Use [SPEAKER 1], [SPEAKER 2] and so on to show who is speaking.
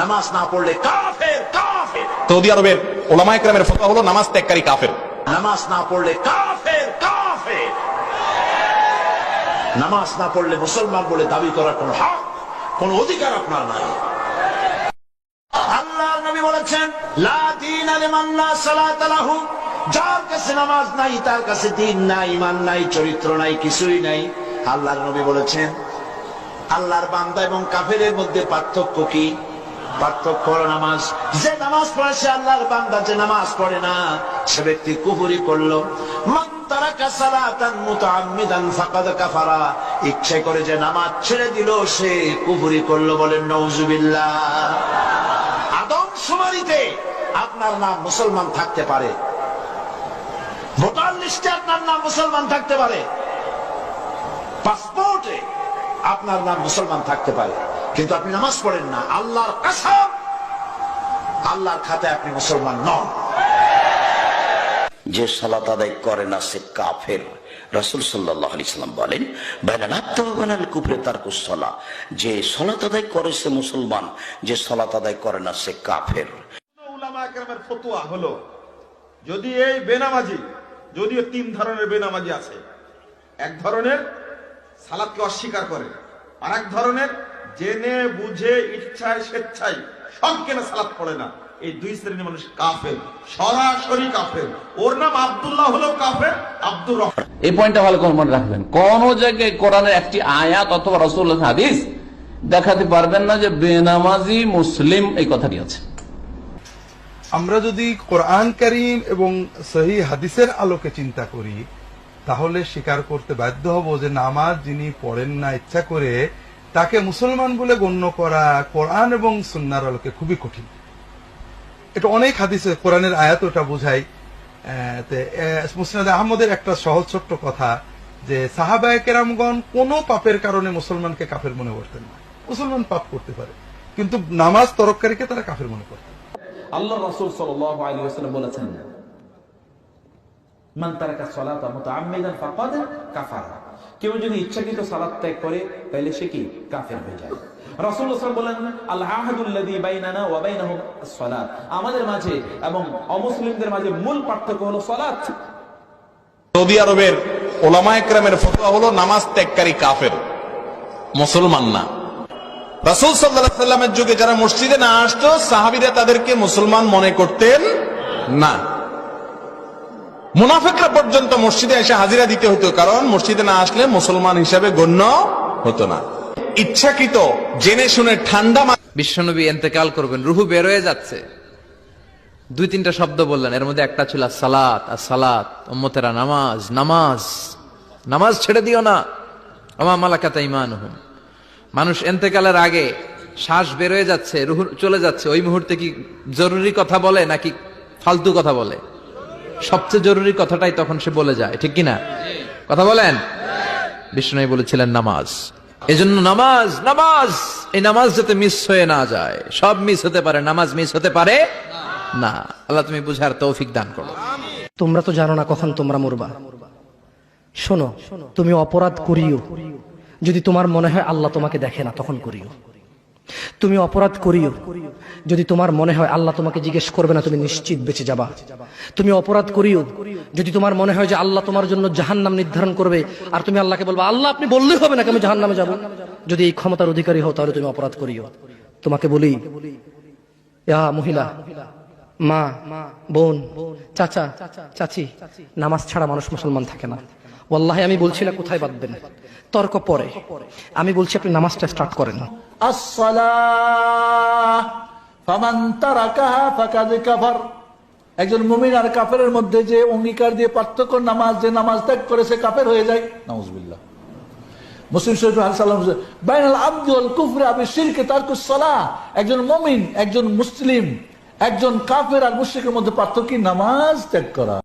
[SPEAKER 1] নামাজ না পড়লে কাফের। কাফের।
[SPEAKER 2] সৌদি আরবের উলামায়ে কেরামের ফতোয়া হলো নামাজ ত্যাগকারী কাফের।
[SPEAKER 1] নামাজ না পড়লে কাফের। কাফের। নামাজ না পড়লে মুসলমান বলে দাবি করার কোন হক, কোন অধিকার আপনার নাই। আল্লাহর নবী বলেছেন, লা দীনা লিমান লা সালাতা লাহু, যার কাছে নামাজ নাই তার কাছে দ্বীন নাই, ঈমান নাই, চরিত্র নাই, কিছুই নাই। আল্লাহর নবী বলেছেন, আল্লাহর বান্দা এবং কাফেরের মধ্যে পার্থক্য কি? পার্থক্য হলো নামাজ। যে নামাজ পড়ে সে আল্লাহর বান্দা, যে নামাজ পড়ে না সে ব্যক্তি কুফরি করলো। মান তারাকা সালাতান মুতাআম্মিদান ফাকাদ কাফারা, ইচ্ছা করে যে নামাজ ছেড়ে দিল সে কুফরি করলো। বলেন নাউজুবিল্লাহ। আদমশুমারিতে আপনার নাম মুসলমান থাকতে পারে, ভোটার লিস্টে আপনার নাম মুসলমান থাকতে পারে, পাসপোর্টে আপনার নাম মুসলমান থাকতে পারে, কিন্তু আপনি নামাজ পড়েন না। আল্লাহর কসম, আল্লাহর খাতায় আপনি মুসলমান নন।
[SPEAKER 3] যে সালাত আদায় করে না সে কাফের। রাসূল সাল্লাল্লাহু আলাইহি সাল্লাম বলেন, বাইনানাত ওয়া বাইনাল কুফরি তারকুস সালাহ, যে সালাত আদায় করে সে মুসলমান, যে সালাত আদায় করে না সে কাফের।
[SPEAKER 4] উলামায়ে কেরামের ফতোয়া হলো, যদি এই বেনামাজি, যদিও তিন ধরনের বেনামাজি আছে, এক ধরনের সালাতকে অস্বীকার করে, আর এক ধরনের জেনে বুঝে ইচ্ছায় স্বেচ্ছায় সব কেনা সালাত পড়ে না। এই দুই শ্রেণীর মানুষ কাফের, সরাসরি কাফের। ওর নাম আব্দুল্লাহ হলো কাফের, আব্দুর রহমান।
[SPEAKER 5] এই পয়েন্টটা ভালো করে মনে রাখবেন। কোন জায়গায় কোরআনের একটি আয়াত অথবা রাসূলুল্লাহর হাদিস দেখাতে পারবেন না যে বেনামাজি মুসলিম এই কথাটি আছে।
[SPEAKER 6] আমরা যদি কোরআন কারীম এবং সহিহ হাদিসের আলোকে চিন্তা করি, তাহলে স্বীকার করতে বাধ্য হব যে নামাজ যিনি পড়েন না ইচ্ছা করে, তাকে মুসলমান বলে গণ্য করা কোরআন এবং সুন্নাহর আলোকে খুবই কঠিন। এটা অনেক হাদিসে কোরআনের আয়াত ওটা বোঝায়। মুসনাদে আহমদের একটা সহজ ছোট্ট কথা, যে সাহাবায়ে কেরামগণ কোন পাপের কারণে মুসলমানকে কাফের মনে করতেন না। মুসলমান পাপ করতে পারে, কিন্তু নামাজ তরককারীকে তারা কাফের মনে করতেন।
[SPEAKER 7] আল্লাহ রাসূল সাল্লাল্লাহু আলাইহি ওয়াসাল্লাম বলেছেন, মান তারাকা সালাতা মুতাআম্মিদান ফাকাদ কাফারা, কেউ যদি ইচ্ছাকৃত সালাত ত্যাগ করে তাহলে সে কি কাফের হয়ে যায়। রাসূলুল্লাহ সাল্লাল্লাহু আলাইহি ওয়াসাল্লাম বলেন, আল আহাদুল্লাযী বাইনানা ওয়া বাইনাহুম আস-সালাত, আমাদের মাঝে এবং অমুসলিমদের মাঝে মূল পার্থক্য হলো সালাত।
[SPEAKER 2] সৌদি আরবের উলামায়ে কেরামের ফতোয়া হলো নামাজ ত্যাগকারী কাফের, মুসলমান না। রাসূল সাল্লাল্লাহু আলাইহি ওয়াসাল্লামের যুগে যারা মসজিদে না আসতো, সাহাবীরা তাদেরকে মুসলমান মনে করতেন না। মুনাফিকরা পর্যন্ত মসজিদে এসে হাজিরা দিতে হতো, কারণ মসজিদে না আসলে মুসলমান হিসাবে গণ্য হতো না। ইচ্ছাকৃত জেনে শুনে ঠান্ডা
[SPEAKER 8] বিশ্বনবী ইন্তেকাল করবেন, রুহু বের হয়ে যাচ্ছে, দুই তিনটা শব্দ বললেন, এর মধ্যে একটা ছিল সালাত। আর সালাত, উম্মতেরা নামাজ, নামাজ, নামাজ ছেড়ে দিও না। আমা মালাকাত ঈমানুহুম। মানুষ ইন্তেকালের আগে শ্বাস বের হয়ে যাচ্ছে, রুহু চলে যাচ্ছে, ওই মুহূর্তে কি জরুরি কথা বলে নাকি ফালতু কথা বলে? সবচেয়ে জরুরি কথাটাই তখন সে বলে যায়, ঠিক কিনা? কথা বলেন। বিষ্ণু বলেছিলেন নামাজ। এজন্য নামাজ, নামাজ, এই নামাজ যাতে মিস হয়ে না যায়। সব মিস হতে পারে, নামাজ মিস হতে পারে না। আল্লাহ তুমি বুঝার তৌফিক দান করো।
[SPEAKER 9] তোমরা তো জানো না কখন তোমরা মরবা। শোনো, তুমি অপরাধ করিও যদি তোমার মনে হয় আল্লাহ তোমাকে দেখে না, তখন করিও। তুমি অপরাধ করিও যদি তোমার মনে হয় আল্লাহ তোমাকে জিজ্ঞেস করবে না, তুমি নিশ্চিত বেঁচে যাবা। তুমি অপরাধ করিও যদি তোমার মনে হয় যে আল্লাহ তোমার জন্য জাহান্নাম নির্ধারণ করবে, আর তুমি আল্লাহকে বলবা আল্লাহ আপনি বললেই হবে নাকি আমি জাহান্নামে যাব। যদি এই ক্ষমতার অধিকারী হও তাহলে তুমি অপরাধ করিও। তোমাকে বলি, ইয়া মহিলা, মা, বোন, চাচা, চাচি, নামাজ ছাড়া মানুষ মুসলমান থাকে না। ওয়াল্লাহি আমি বলছি না কোথায় বাঁধবেন, তর্ক পরে। আমি বলছি আপনি নামাজটা স্টার্ট করেন।
[SPEAKER 10] as-salah faman tarakaha faqad kafar, একজন মুমিন আর কাফেরের মধ্যে যে অঙ্গীকার দিয়ে পার্থক্য, নামাজ, যে নামাজ ত্যাগ করে সে কাফের হয়ে যায়। নাউজুবিল্লাহ। মুসলিম শরীফে সাল্লাল্লাহু আলাইহি ওয়াসাল্লাম, বাইনাল আবদি ওয়াল কুফরি আবি শিরকি তারকুস সালাহ, একজন মুমিন, একজন মুসলিম, একজন কাফের আর মুশরিকের মধ্যে পার্থক্য নামাজ ত্যাগ করা।